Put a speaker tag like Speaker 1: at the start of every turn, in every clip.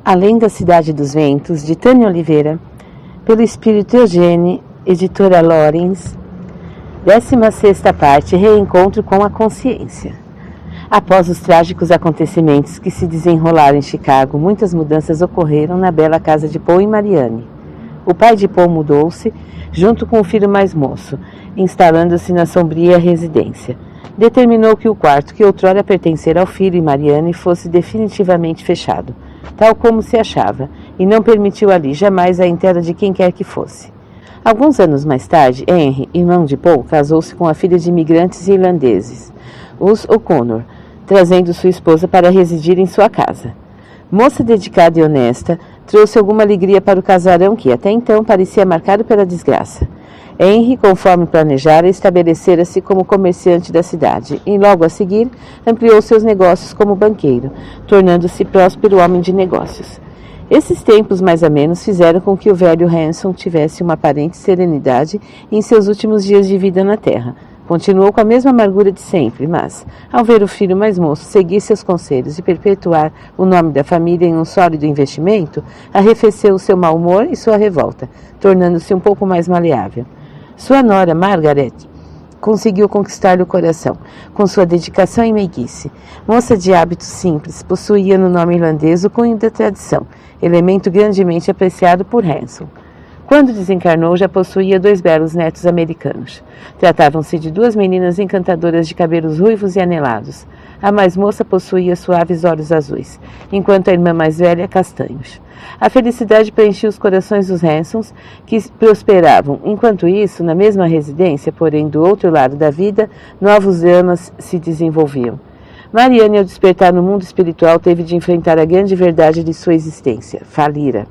Speaker 1: Além da Cidade dos Ventos, de Tânia Oliveira, pelo Espírito Eugênio, editora Lorenz, 16ª parte, Reencontro com a Consciência. Após os trágicos acontecimentos que se desenrolaram em Chicago, muitas mudanças ocorreram na bela casa de Paul e Marianne. O pai de Paul mudou-se, junto com o filho mais moço, instalando-se na sombria residência. Determinou que o quarto, que outrora pertencera ao filho e Marianne, fosse definitivamente fechado, tal como se achava, e não permitiu ali jamais a entrada de quem quer que fosse. Alguns anos mais tarde, Henry, irmão de Paul, casou-se com a filha de imigrantes irlandeses, os O'Connor, trazendo sua esposa para residir em sua casa. Moça dedicada e honesta, trouxe alguma alegria para o casarão que, até então, parecia marcado pela desgraça. Henry, conforme planejara, estabelecera-se como comerciante da cidade e, logo a seguir, ampliou seus negócios como banqueiro, tornando-se próspero homem de negócios. Esses tempos mais amenos fizeram com que o velho Hanson tivesse uma aparente serenidade em seus últimos dias de vida na terra. Continuou com a mesma amargura de sempre, mas, ao ver o filho mais moço seguir seus conselhos e perpetuar o nome da família em um sólido investimento, arrefeceu o seu mau humor e sua revolta, tornando-se um pouco mais maleável. Sua nora, Margaret, conseguiu conquistar-lhe o coração, com sua dedicação e meiguice. Moça de hábitos simples, possuía no nome irlandês o cunho da tradição, elemento grandemente apreciado por Hanson. Quando desencarnou, já possuía 2 belos netos americanos. Tratavam-se de 2 meninas encantadoras de cabelos ruivos e anelados. A mais moça possuía suaves olhos azuis, enquanto a irmã mais velha, castanhos. A felicidade preenchia os corações dos Hansons, que prosperavam. Enquanto isso, na mesma residência, porém do outro lado da vida, novos dramas se desenvolviam. Marianne, ao despertar no mundo espiritual, teve de enfrentar a grande verdade de sua existência: falira.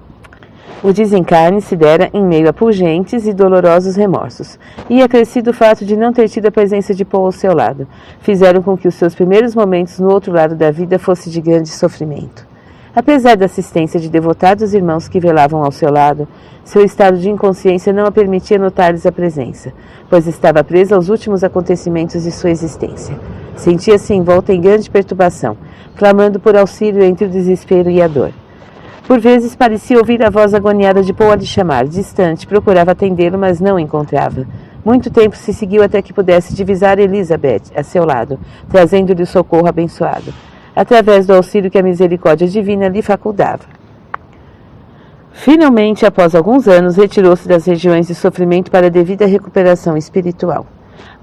Speaker 1: O desencarne se dera em meio a pungentes e dolorosos remorsos, e acrescido o fato de não ter tido a presença de Paul ao seu lado, fizeram com que os seus primeiros momentos no outro lado da vida fossem de grande sofrimento. Apesar da assistência de devotados irmãos que velavam ao seu lado, seu estado de inconsciência não a permitia notar-lhes a presença, pois estava presa aos últimos acontecimentos de sua existência. Sentia-se envolta em grande perturbação, clamando por auxílio entre o desespero e a dor. Por vezes parecia ouvir a voz agoniada de Paul a lhe chamar, distante, procurava atendê-lo, mas não o encontrava. Muito tempo se seguiu até que pudesse divisar Elizabeth a seu lado, trazendo-lhe o socorro abençoado, através do auxílio que a misericórdia divina lhe facultava. Finalmente, após alguns anos, retirou-se das regiões de sofrimento para a devida recuperação espiritual.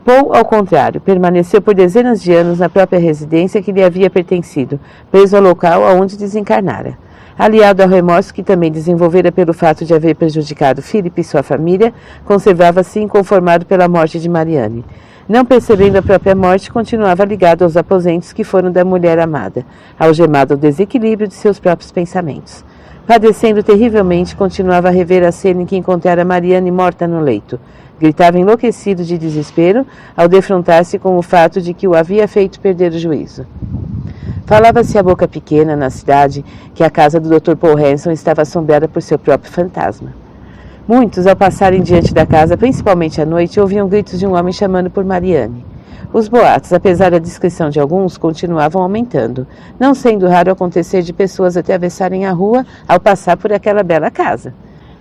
Speaker 1: Paul, ao contrário, permaneceu por dezenas de anos na própria residência que lhe havia pertencido, preso ao local aonde desencarnara. Aliado ao remorso que também desenvolvera pelo fato de haver prejudicado Philip e sua família, conservava-se inconformado pela morte de Marianne. Não percebendo a própria morte, continuava ligado aos aposentos que foram da mulher amada, algemado ao desequilíbrio de seus próprios pensamentos. Padecendo terrivelmente, continuava a rever a cena em que encontrara Marianne morta no leito. Gritava enlouquecido de desespero ao defrontar-se com o fato de que o havia feito perder o juízo. Falava-se à boca pequena na cidade que a casa do Dr. Paul Hanson estava assombrada por seu próprio fantasma. Muitos, ao passarem diante da casa, principalmente à noite, ouviam gritos de um homem chamando por Marianne. Os boatos, apesar da discrição de alguns, continuavam aumentando, não sendo raro acontecer de pessoas atravessarem a rua ao passar por aquela bela casa.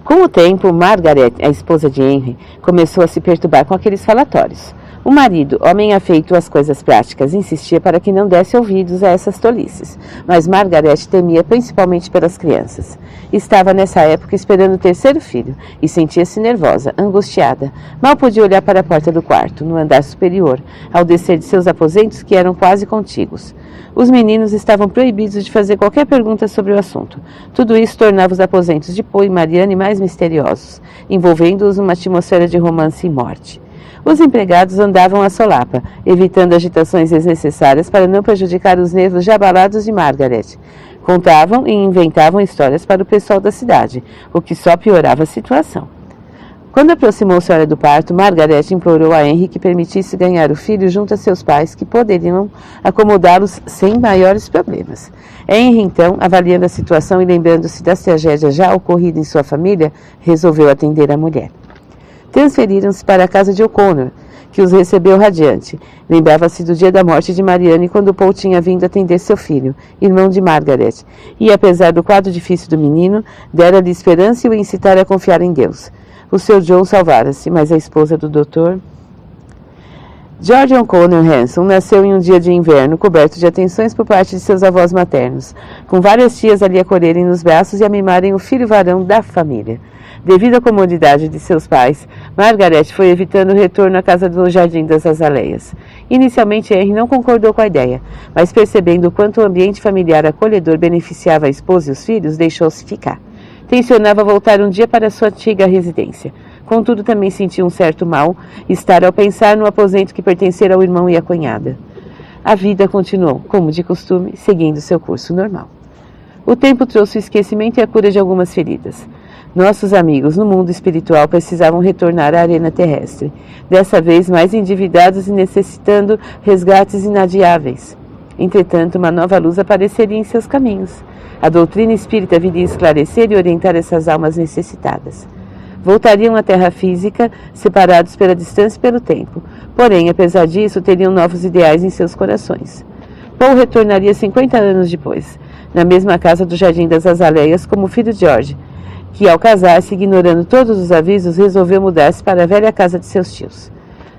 Speaker 1: Com o tempo, Margaret, a esposa de Henry, começou a se perturbar com aqueles falatórios. O marido, homem afeito às coisas práticas, insistia para que não desse ouvidos a essas tolices, mas Margaret temia principalmente pelas crianças. Estava nessa época esperando o 3º filho e sentia-se nervosa, angustiada. Mal podia olhar para a porta do quarto, no andar superior, ao descer de seus aposentos que eram quase contíguos. Os meninos estavam proibidos de fazer qualquer pergunta sobre o assunto. Tudo isso tornava os aposentos de Paul e Marianne mais misteriosos, envolvendo-os numa atmosfera de romance e morte. Os empregados andavam à solapa, evitando agitações desnecessárias para não prejudicar os nervos já abalados de Margaret. Contavam e inventavam histórias para o pessoal da cidade, o que só piorava a situação. Quando aproximou-se a hora do parto, Margaret implorou a Henry que permitisse ganhar o filho junto a seus pais, que poderiam acomodá-los sem maiores problemas. Henry, então, avaliando a situação e lembrando-se das tragédias já ocorridas em sua família, resolveu atender a mulher. Transferiram-se para a casa de O'Connor, que os recebeu radiante. Lembrava-se do dia da morte de Marianne, quando Paul tinha vindo atender seu filho, irmão de Margaret, e, apesar do quadro difícil do menino, dera-lhe esperança e o incitara a confiar em Deus. O Sr. John salvara-se, mas a esposa do doutor... George O'Connor Hanson nasceu em um dia de inverno, coberto de atenções por parte de seus avós maternos, com várias tias ali acolherem nos braços e a mimarem o filho varão da família. Devido à comodidade de seus pais, Margaret foi evitando o retorno à casa do Jardim das Azaleias. Inicialmente, Henry não concordou com a ideia, mas percebendo o quanto o ambiente familiar acolhedor beneficiava a esposa e os filhos, deixou-se ficar. Tensionava voltar um dia para sua antiga residência. Contudo, também sentia um certo mal-estar ao pensar no aposento que pertencera ao irmão e à cunhada. A vida continuou, como de costume, seguindo seu curso normal. O tempo trouxe o esquecimento e a cura de algumas feridas. Nossos amigos no mundo espiritual precisavam retornar à arena terrestre, dessa vez mais endividados e necessitando resgates inadiáveis. Entretanto, uma nova luz apareceria em seus caminhos. A doutrina espírita viria esclarecer e orientar essas almas necessitadas. Voltariam à terra física, separados pela distância e pelo tempo. Porém, apesar disso, teriam novos ideais em seus corações. Paul retornaria 50 anos depois, na mesma casa do Jardim das Azaleias, como filho de George, que, ao casar-se, ignorando todos os avisos, resolveu mudar-se para a velha casa de seus tios.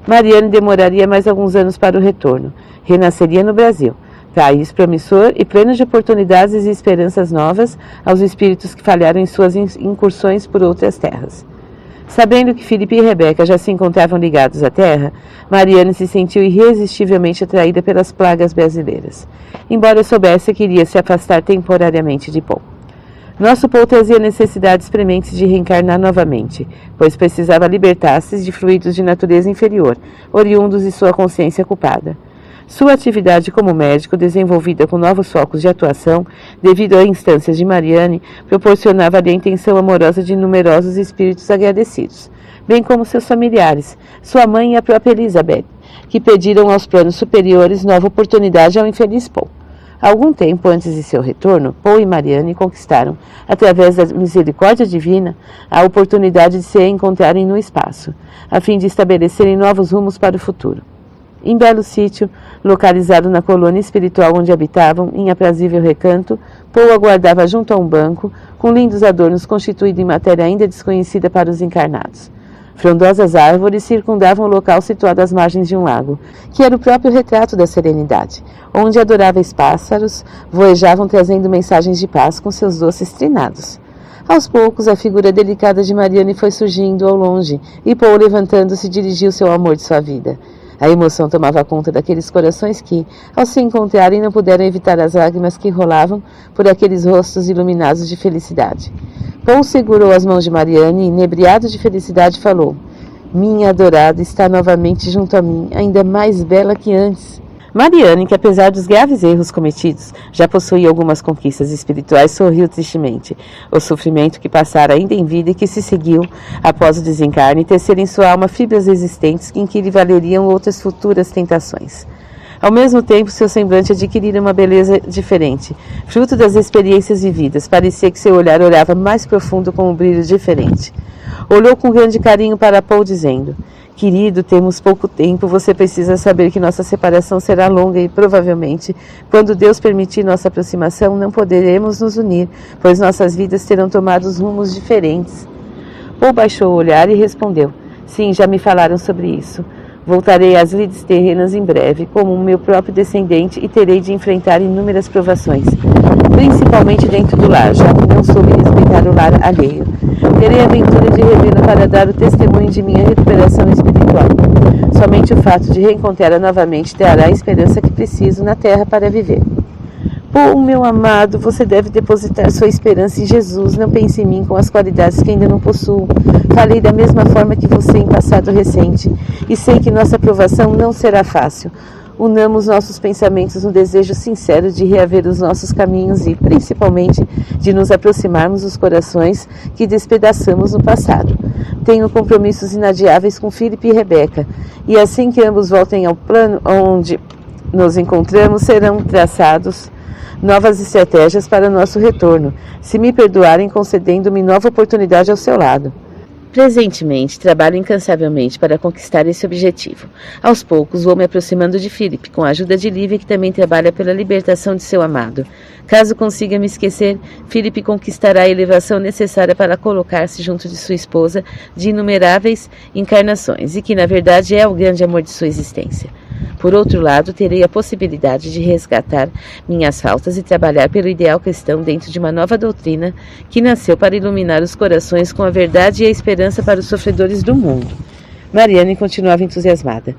Speaker 1: Marianne demoraria mais alguns anos para o retorno. Renasceria no Brasil, país promissor e pleno de oportunidades e esperanças novas aos espíritos que falharam em suas incursões por outras terras. Sabendo que Philip e Rebecca já se encontravam ligados à terra, Marianne se sentiu irresistivelmente atraída pelas plagas brasileiras, embora soubesse que iria se afastar temporariamente de Paul. Nosso Paul trazia necessidades prementes de reencarnar novamente, pois precisava libertar-se de fluidos de natureza inferior, oriundos de sua consciência culpada. Sua atividade como médico, desenvolvida com novos focos de atuação, devido a instâncias de Marianne, proporcionava-lhe a intenção amorosa de numerosos espíritos agradecidos, bem como seus familiares, sua mãe e a própria Elizabeth, que pediram aos planos superiores nova oportunidade ao infeliz Paul. Algum tempo antes de seu retorno, Paul e Marianne conquistaram, através da misericórdia divina, a oportunidade de se encontrarem no espaço, a fim de estabelecerem novos rumos para o futuro. Em belo sítio, localizado na colônia espiritual onde habitavam, em aprazível recanto, Paul aguardava junto a um banco, com lindos adornos constituído em matéria ainda desconhecida para os encarnados. Frondosas árvores circundavam o local situado às margens de um lago, que era o próprio retrato da serenidade, onde adoráveis pássaros voejavam trazendo mensagens de paz com seus doces trinados. Aos poucos, a figura delicada de Marianne foi surgindo ao longe, e Paul, levantando-se, dirigiu-se ao amor de sua vida. A emoção tomava conta daqueles corações que, ao se encontrarem, não puderam evitar as lágrimas que rolavam por aqueles rostos iluminados de felicidade. Paul segurou as mãos de Marianne e, inebriado de felicidade, falou: "Minha adorada está novamente junto a mim, ainda mais bela que antes." Marianne, que apesar dos graves erros cometidos, já possuía algumas conquistas espirituais, sorriu tristemente. O sofrimento que passara ainda em vida e que se seguiu após o desencarne tecera em sua alma fibras resistentes em que lhe valeriam outras futuras tentações. Ao mesmo tempo, seu semblante adquirira uma beleza diferente, fruto das experiências vividas. Parecia que seu olhar olhava mais profundo com um brilho diferente. Olhou com grande carinho para Paul, dizendo: "Querido, temos pouco tempo, você precisa saber que nossa separação será longa e, provavelmente, quando Deus permitir nossa aproximação, não poderemos nos unir, pois nossas vidas terão tomado rumos diferentes." Paul baixou o olhar e respondeu: "Sim, já me falaram sobre isso. Voltarei às lides terrenas em breve, como o meu próprio descendente, e terei de enfrentar inúmeras provações, principalmente dentro do lar, já que não soube respeitar o lar alheio. Terei a aventura de revê-lo para dar o testemunho de minha recuperação espiritual. Somente o fato de reencontrá-la novamente trará a esperança que preciso na terra para viver." "Paul, meu amado, você deve depositar sua esperança em Jesus. Não pense em mim com as qualidades que ainda não possuo. Falei da mesma forma que você em passado recente, e sei que nossa aprovação não será fácil. Unamos nossos pensamentos no desejo sincero de reaver os nossos caminhos e, principalmente, de nos aproximarmos dos corações que despedaçamos no passado. Tenho compromissos inadiáveis com Philip e Rebecca, e assim que ambos voltem ao plano onde nos encontramos, serão traçados novas estratégias para o nosso retorno, se me perdoarem concedendo-me nova oportunidade ao seu lado. Presentemente, trabalho incansavelmente para conquistar esse objetivo. Aos poucos, vou me aproximando de Philip, com a ajuda de Lívia, que também trabalha pela libertação de seu amado. Caso consiga me esquecer, Philip conquistará a elevação necessária para colocar-se junto de sua esposa de inumeráveis encarnações, e que, na verdade, é o grande amor de sua existência. Por outro lado, terei a possibilidade de resgatar minhas faltas e trabalhar pelo ideal cristão dentro de uma nova doutrina que nasceu para iluminar os corações com a verdade e a esperança para os sofredores do mundo. Mariane continuava entusiasmada.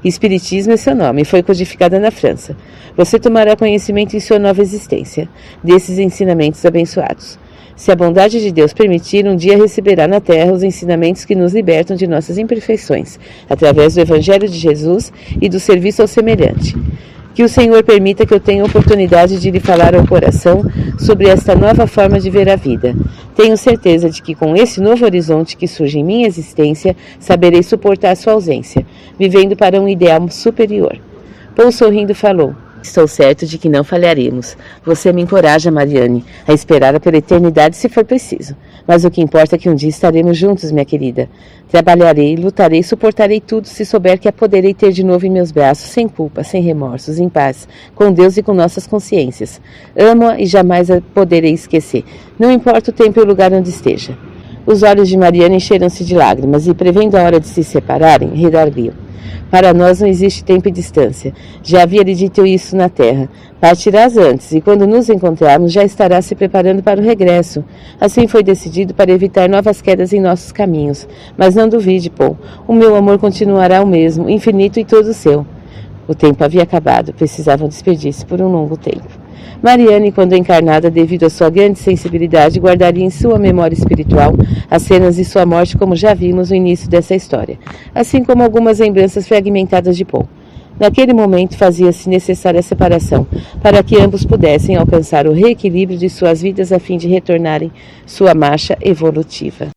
Speaker 1: Espiritismo é seu nome e foi codificada na França. Você tomará conhecimento em sua nova existência desses ensinamentos abençoados. Se a bondade de Deus permitir, um dia receberá na terra os ensinamentos que nos libertam de nossas imperfeições, através do Evangelho de Jesus e do serviço ao semelhante. Que o Senhor permita que eu tenha a oportunidade de lhe falar ao coração sobre esta nova forma de ver a vida. Tenho certeza de que com esse novo horizonte que surge em minha existência, saberei suportar sua ausência, vivendo para um ideal superior. Paul sorrindo falou. Estou certo de que não falharemos. Você me encoraja, Mariane, a esperar pela eternidade se for preciso. Mas o que importa é que um dia estaremos juntos, minha querida. Trabalharei, lutarei, suportarei tudo se souber que a poderei ter de novo em meus braços, sem culpa, sem remorsos, em paz, com Deus e com nossas consciências. Amo-a e jamais a poderei esquecer. Não importa o tempo e o lugar onde esteja. Os olhos de Mariane encheram-se de lágrimas e, prevendo a hora de se separarem, redarguiu. Para nós não existe tempo e distância. Já havia lhe dito isso na terra. Partirás antes, e quando nos encontrarmos já estarás se preparando para o regresso. Assim foi decidido para evitar novas quedas em nossos caminhos. Mas não duvide, Paul. O meu amor continuará o mesmo, infinito e todo seu. O tempo havia acabado. Precisavam despedir-se por um longo tempo. Mariane, quando encarnada devido à sua grande sensibilidade, guardaria em sua memória espiritual as cenas de sua morte como já vimos no início dessa história, assim como algumas lembranças fragmentadas de Paul. Naquele momento fazia-se necessária a separação, para que ambos pudessem alcançar o reequilíbrio de suas vidas a fim de retornarem sua marcha evolutiva.